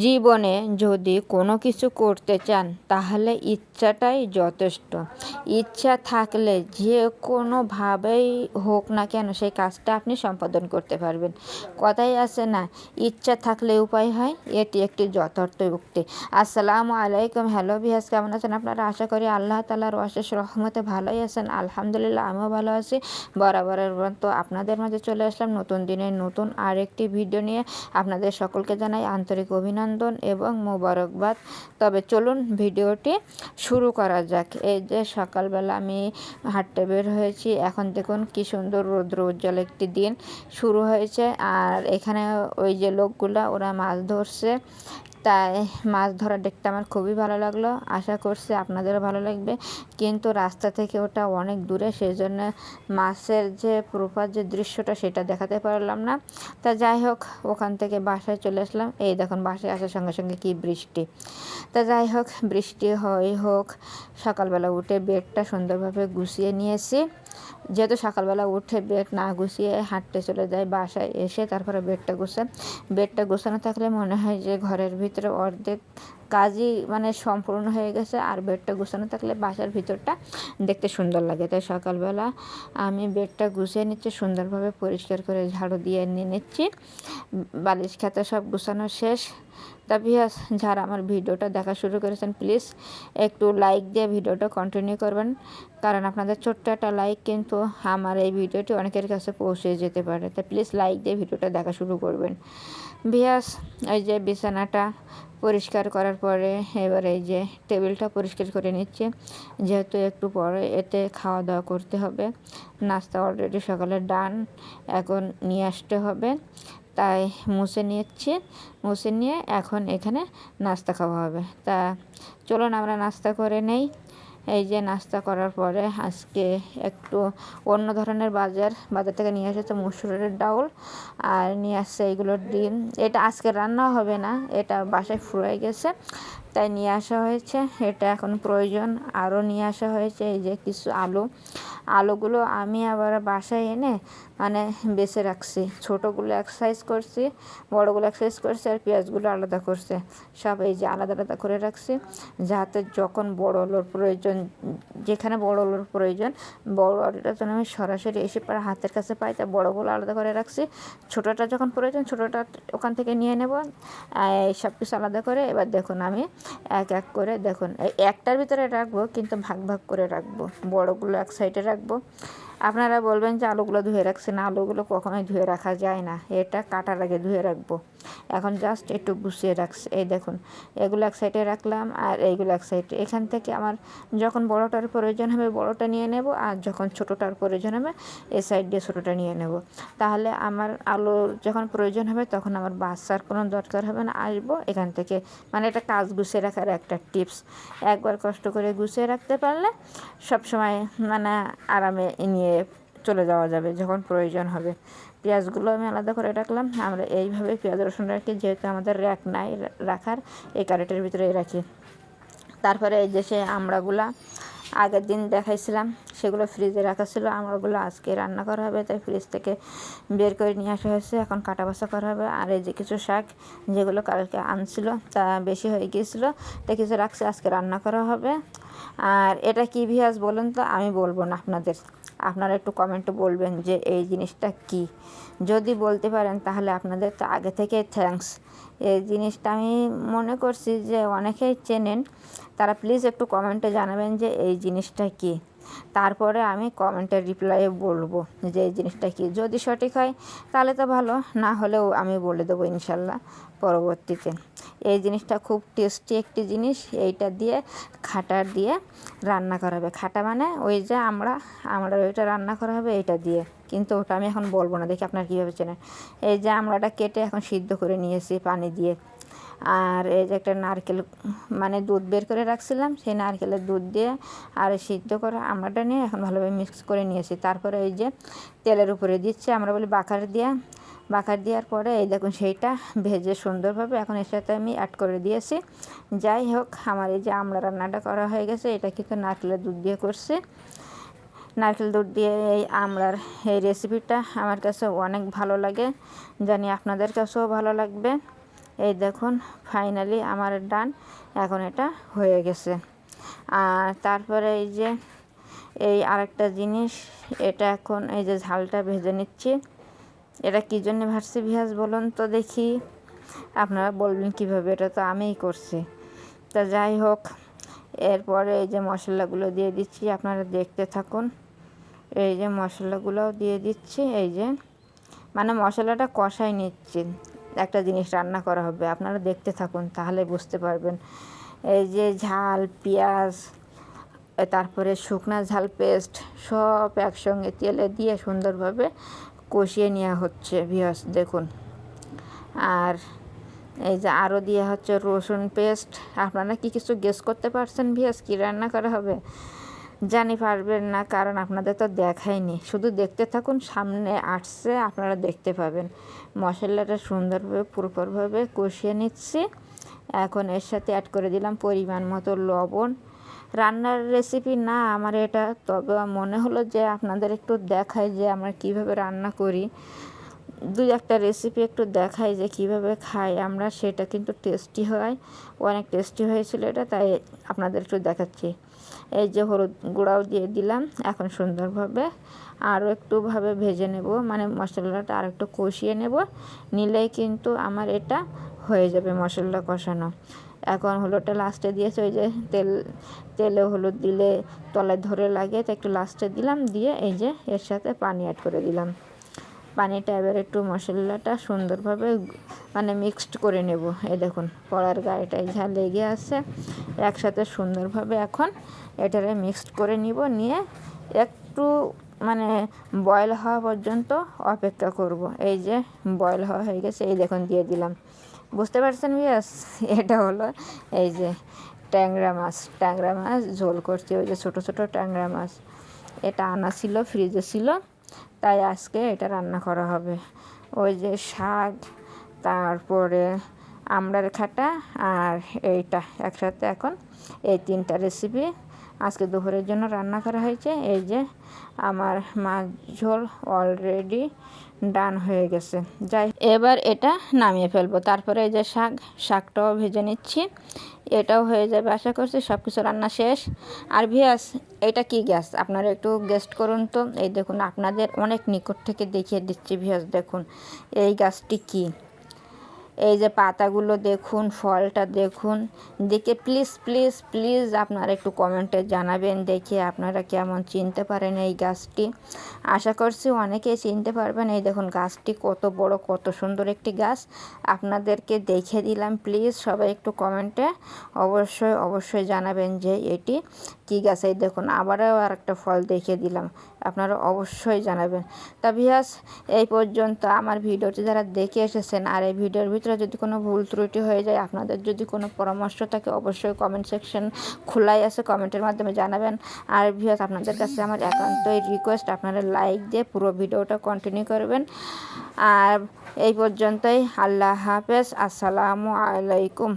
জীবনে যদি কোনো কিছু করতে চান তাহলে ইচ্ছাটাই যথেষ্ট। ইচ্ছা থাকলে যে কোনোভাবেই হোক না কেন সেই কাজটা আপনি সম্পাদন করতে পারবেন। কথাই আছে না, ইচ্ছা থাকলে উপায় হয়, এটি একটি যথার্থ উক্তি। আসসালামু আলাইকুম। হ্যালো ভিয়াস, কেমন আছেন আপনারা? আশা করি আল্লাহ তাআলার অশেষ রহমতে ভালোই আছেন। আলহামদুলিল্লাহ, আমিও ভালো আছি। বরাবরের মতো আপনাদের মাঝে চলে আসলাম নতুন দিনের নতুন আরেকটি ভিডিও নিয়ে। আপনাদের সকলকে জানাই আন্তরিক অভিনন্দন এবং মোবারকবাদ। তবে চলুন ভিডিওটি শুরু করা যাক। এই যে সকালবেলা আমি হাঁটতে বের হয়েছি, এখন দেখুন কি সুন্দর রৌদ্র উজ্জ্বল একটি দিন শুরু হয়েছে। আর এখানে ওই যে লোকগুলা ওরা মাছ ধরছে, তাই মাছ ধরা দেখতে আমার খুবই ভালো লাগলো। আশা করছি আপনাদেরও ভালো লাগবে। কিন্তু রাস্তা থেকে ওটা অনেক দূরে, সেই জন্য মাছের যে প্রপার যে দৃশ্যটা সেটা দেখাতে পারলাম না। তা যাই হোক, ওখান থেকে বাসায় চলে আসলাম। এই দেখুন বাসায় আসার সঙ্গে সঙ্গে কি বৃষ্টি। তা যাই হোক, বৃষ্টি হোক, সকালবেলা উঠে বেডটা সুন্দরভাবে গুছিয়ে নিয়েছি। যেহেতু সকালবেলা উঠে বেড না গুছিয়ে হাঁটতে চলে যায়, বাসায় এসে তারপরে বেডটা গোছানো থাকলে মনে হয় যে ঘরের ভিতরে অর্ধেক কাজই মানে সম্পূর্ণ হয়ে গেছে। আর বেডটা গোছানো থাকলে বাসার ভিতরটা দেখতে সুন্দর লাগে। তাই সকালবেলা আমি বেডটা গুছিয়ে নিচ্ছি, সুন্দরভাবে পরিষ্কার করে ঝাড়ু দিয়ে নিয়ে নিচ্ছি। বালিশ খাতা সব গুছানো শেষ। তা ভিউয়ার্স, যারা আমার ভিডিওটা দেখা শুরু করেছেন প্লিজ একটু লাইক দিয়ে ভিডিওটা কন্টিনিউ করবেন, কারণ আপনাদের ছোট্ট একটা লাইক কিন্তু আমার এই ভিডিওটি অনেকের কাছে পৌঁছে যেতে পারে। তাই প্লিজ লাইক দিয়ে ভিডিওটা দেখা শুরু করবেন। ভিউয়ার্স, এই যে বিছানাটা পরিষ্কার করার পরে এবার এই যে টেবিলটা পরিষ্কার করে নিচ্ছে, যেহেতু একটু পরে এতে খাওয়া দাওয়া করতে হবে। নাস্তা অলরেডি সকালে ডান, এখন নিয়ে আসতে হবে, তাই মুছে নিয়ে এখন এখানে নাস্তা খাওয়া হবে। তা চলুন আমরা নাস্তা করে নেই। এই যে নাস্তা করার পরে আজকে একটু অন্য ধরনের বাজার থেকে নিয়ে এসেছে মসুরের ডাউল, আর নিয়ে আসছে এইগুলোর ডিম। এটা আজকে রান্না হবে না, এটা বাসায় ফুরাই গেছে, তাই নিয়ে আসা হয়েছে। এটা এখন প্রয়োজন। আরও নিয়ে আসা হয়েছে এই যে কিছু আলুগুলো আমি আবার বাসায় এনে মানে বেছে রাখছি। ছোটোগুলো এক সাইজ করছি, বড়োগুলো এক সাইজ করছি, আর পেঁয়াজগুলো আলাদা করছে। সব এই যে আলাদা আলাদা করে রাখছি, যাতে যখন বড় আলুর প্রয়োজন, যেখানে বড় আলুর প্রয়োজন, বড় আলুটা যেন আমি সরাসরি এসে পরে হাতের কাছে পাই, তাই বড়োগুলো আলাদা করে রাখছি। ছোটোটা যখন প্রয়োজন ছোটোটা ওখান থেকে নিয়ে নেব। এই সব কিছু আলাদা করে এবার দেখুন আমি এক এক করে দেখুন এই একটার ভিতরে রাখবো, কিন্তু ভাগ ভাগ করে রাখবো। বড়োগুলো এক সাইডে রাখবো। আপনারা বলবেন যে আলুগুলো ধুয়ে রাখছি না, আলুগুলো কখনোই ধুয়ে রাখা যায় না, এটা কাটার আগে ধুয়ে রাখবো। এখন জাস্ট একটু গুছিয়ে রাখছি। এই দেখুন এগুলো এক সাইডে রাখলাম, আর এইগুলো এক সাইডে। এখান থেকে আমার যখন বড়োটার প্রয়োজন হবে বড়োটা নিয়ে নেব, আর যখন ছোটোটার প্রয়োজন হবে এই সাইড দিয়ে ছোটোটা নিয়ে নেব। তাহলে আমার আলুর যখন প্রয়োজন হবে তখন আমার বাচ্চার কোনো দরকার হবে না, আসবো এখান থেকে। মানে এটা কাজ গুছিয়ে রাখার একটা টিপস। একবার কষ্ট করে গুছিয়ে রাখতে পারলে সব সময় মানে আরামে নিয়ে চলে যাওয়া যাবে যখন প্রয়োজন হবে। পেঁয়াজগুলো আমি আলাদা করে রাখলাম। আমরা এইভাবে পেঁয়াজ রসুন রাখি, যেহেতু আমাদের র্যাক নাই রাখার, এই ক্যারেটের ভিতরেই রাখি। তারপরে এই যে সে আমড়াগুলা আগের দিন দেখাইছিলাম, সেগুলো ফ্রিজে রাখা ছিল। আমড়াগুলো আজকে রান্না করা হবে, তাই ফ্রিজ থেকে বের করে নিয়ে আসা হয়েছে, এখন কাটা বাছা করা হবে। আর এই যে কিছু শাক যেগুলো কালকে আনছিল তা বেশি হয়ে গিয়েছিলো, তাই কিছু রাখছে, আজকে রান্না করা হবে। আর এটা কী ভিয়াস বলুন তো? আমি বলবো না, আপনারা একটু কমেন্টে বলবেন যে এই জিনিসটা কি। যদি বলতে পারেন তাহলে আপনাদের তো আগে থেকে থ্যাঙ্কস। এই জিনিসটা আমি মনে করছি যে অনেকেই চেনেন, তারা প্লিজ একটু কমেন্টে জানাবেন যে এই জিনিসটা কি। তারপরে আমি কমেন্টের রিপ্লাইয়ে বলবো যে এই জিনিসটা কি। যদি সঠিক হয় তাহলে তো ভালো, না হলেও আমি বলে দেবো ইনশাল্লাহ পরবর্তীতে। এই জিনিসটা খুব টেস্টি একটি জিনিস। এইটা দিয়ে খাটা দিয়ে রান্না করা হবে। খাটা মানে ওই যে আমরা ওইটা রান্না করা হবে এইটা দিয়ে, কিন্তু ওটা আমি এখন বলবো না, দেখি আপনারা কীভাবে চেনেন। এই যে আমড়াটা কেটে এখন সিদ্ধ করে নিয়েছি পানি দিয়ে। আর এই যে একটা নারকেল মানে দুধ বের করে রাখছিলাম, সেই নারকেলের দুধ দিয়ে আর সিদ্ধ করে আমড়াটা নিয়ে এখন ভালোভাবে মিক্স করে নিয়েছি। তারপরে এই যে তেলের উপরে দিচ্ছি, আমরা বলি বাখার দেওয়ার পরে এই দেখুন সেইটা ভেজে সুন্দরভাবে এখন এর সাথে আমি অ্যাড করে দিয়েছি। যাই হোক, আমার এই যে আমড়া রান্নাটা করা হয়ে গেছে। এটা কিন্তু নারকেলের দুধ দিয়ে করছি। নারকেল দুধ দিয়ে এই আমড়ার এই রেসিপিটা আমার কাছে অনেক ভালো লাগে, জানি আপনাদের কাছেও ভালো লাগবে। এই দেখুন ফাইনালি আমার ডান, এখন এটা হয়ে গেছে। আর তারপরে এই যে এই আরেকটা জিনিস, এটা এখন এই যে ঝালটা ভেজে নিচ্ছি। এটা কী জন্য ভাজছি ভিয়াস বলুন তো দেখি, আপনারা বলবেন কীভাবে, এটা তো আমিই করছি। তা যাই হোক, এরপরে এই যে মশলাগুলো দিয়ে দিচ্ছি, আপনারা দেখতে থাকুন। এই যে মশলাগুলোও দিয়ে দিচ্ছি, এই যে মানে মশলাটা কষাই নিচ্ছি, একটা জিনিস রান্না করা হবে, আপনারা দেখতে থাকুন তাহলে বুঝতে পারবেন। এই যে ঝাল, পেঁয়াজ, তারপরে শুকনা ঝাল পেস্ট সব একসঙ্গে তেলে দিয়ে সুন্দরভাবে কষিয়ে নেওয়া হচ্ছে ভিউয়ার্স দেখুন। আর এই যে আরও দেওয়া হচ্ছে রসুন পেস্ট। আপনারা কি কিছু গেস করতে পারছেন ভিউয়ার্স কী রান্না করা হবে? জানি পারবেন না, কারণ আপনাদের তো দেখায়নি। শুধু দেখতে থাকুন, সামনে আসছে আপনারা দেখতে পাবেন। মশলাটা সুন্দরভাবে পুরোপুরিভাবে কষিয়ে নিচ্ছি। এখন এর সাথে অ্যাড করে দিলাম পরিমাণ মতো লবণ। রান্নার রেসিপি না আমার এটা, তবে মনে হলো যে আপনাদের একটু দেখাই যে আমরা কীভাবে রান্না করি, দুই একটা রেসিপি একটু দেখাই যে কিভাবে খাই আমরা, সেটা কিন্তু টেস্টি হয়, অনেক টেস্টি হয়েছিল এটা, তাই আপনাদের একটু দেখাচ্ছি। এই যে হলুদ গুঁড়াও দিয়ে দিলাম। এখন সুন্দরভাবে আরও একটুভাবে ভেজে নেব, মানে মশলাটা আর একটু কষিয়ে নেব, নিলেই কিন্তু আমার এটা হয়ে যাবে মশলা কষানো। এখন হলুদটা লাস্টে দিয়েছে, ওই যে তেলে হলুদ দিলে তলায় ধরে লাগে, তো একটু লাস্টে দিলাম, দিয়ে এই যে এর সাথে পানি অ্যাড করে দিলাম। পানিটা এবার একটু মশলাটা সুন্দরভাবে মানে মিক্সড করে নেব। এই দেখুন কড়ার গায়েটায় ঝাল লেগে আছে, একসাথে সুন্দরভাবে এখন এটারে মিক্সড করে নিব, নিয়ে একটু মানে বয়েল হওয়া পর্যন্ত অপেক্ষা করব। এই যে বয়েল হওয়া হয়ে গেছে, এই দেখুন দিয়ে দিলাম। বুঝতে পারছেন ভিউয়ার্স, এটা হলো এই যে ট্যাংরা মাছ ঝোল করছি, ওই যে ছোটো ছোটো ট্যাংরা মাছ। এটা আনা ছিল, ফ্রিজে ছিল, তাই আজকে এটা রান্না করা হবে। ওই যে শাক, তারপরে আমড়ার খাটা, আর এইটা একসাথে এখন এই তিনটা রেসিপি আজকে দুপুরের জন্য রান্না করা হয়েছে। এই যে আমার মাছ ঝোল অলরেডি ডান হয়ে গেছে। যাই এবার এটা নামিয়ে ফেলবো। তারপরে এই যে শাকটাও ভেজে নিচ্ছি, এটাও হয়ে যাবে আশা করছি। সব কিছু রান্না শেষ। আর ভিউয়ার্স, এটা কি গাছ আপনারা একটু গেস্ট করুন তো। এই দেখুন, আপনাদের অনেক নিকট থেকে দেখিয়ে দিচ্ছি ভিউয়ার্স, দেখুন এই গাছটি কি। এই যে পাতাগুলো দেখুন, ফলটা দেখুন, দেখে প্লিজ প্লিজ প্লিজ আপনারা একটু কমেন্টে জানাবেন, দেখে আপনারা কেমন চিনতে পারেন এই গাছটি। আশা করছি অনেকেই চিনতে পারবেন। এই দেখুন গাছটি কত বড়, কত সুন্দর একটি গাছ, আপনাদেরকে দেখে দিলাম। প্লিজ সবাই একটু কমেন্টে অবশ্যই অবশ্যই জানাবেন যে এটি কী গাছ। এই দেখুন আবারও আর একটা ফল দেখিয়ে দিলাম, আপনারা অবশ্যই জানাবেন। তা ভিউয়ার্স, এই পর্যন্ত আমার ভিডিওটি যারা দেখে এসেছেন, আর এই ভিডিওর ভিতরে যদি কোনো ভুল ত্রুটি হয়ে যায়, আপনাদের যদি কোনো পরামর্শ থাকে, অবশ্যই কমেন্ট সেকশন খোলাই আছে, কমেন্টের মাধ্যমে জানাবেন। আর ভিউয়ার্স, আপনাদের কাছে আমার একান্তই রিকোয়েস্ট, আপনারা লাইক দিয়ে পুরো ভিডিওটা কন্টিনিউ করবেন। আর এই পর্যন্তই, আল্লাহ হাফেজ, আসসালামু আলাইকুম।